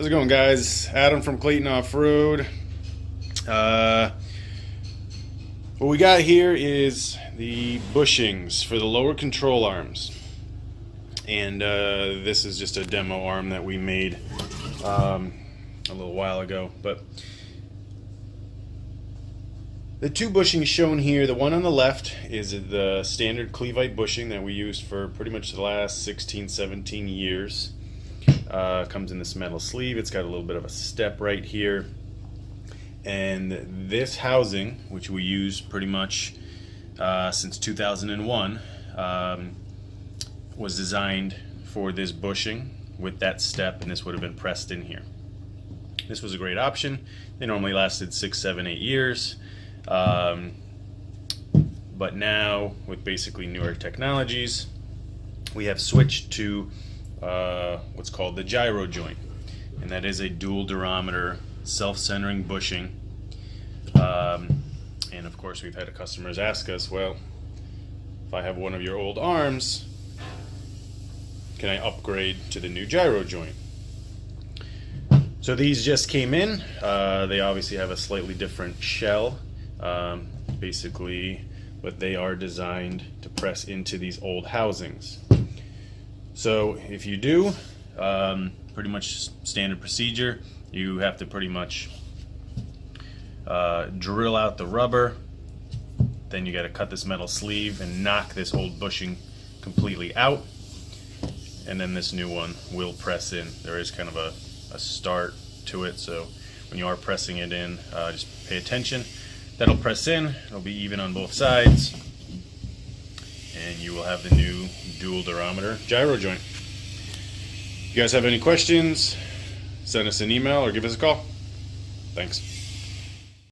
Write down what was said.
How's it going, guys? Adam from Clayton Off-Road. What we got here is the bushings for the lower control arms. And this is just a demo arm that we made a little while ago. But the two bushings shown here, the one on the left is the standard Clevite bushing that we used for pretty much the last 16, 17 years. Comes in this metal sleeve. It's got a little bit of a step right here. And this housing, which we use pretty much since 2001, was designed for this bushing with that step, and this would have been pressed in here. This was a great option. They normally lasted 6, 7, 8 years. But now, with basically newer technologies, we have switched to what's called the Giiro joint, and that is a dual durometer self-centering bushing. And of course, we've had customers ask us, well, if I have one of your old arms, can I upgrade to the new Giiro joint? So these just came in. They obviously have a slightly different shell, basically, but they are designed to press into these old housings. So if you do, pretty much standard procedure, you have to pretty much drill out the rubber, then you got to cut this metal sleeve and knock this old bushing completely out, and then this new one will press in. There is kind of a start to it, so when you are pressing it in, just pay attention. That'll press in, it'll be even on both sides, and you will have the new dual durometer Giiro joint. If you guys have any questions, send us an email or give us a call. Thanks.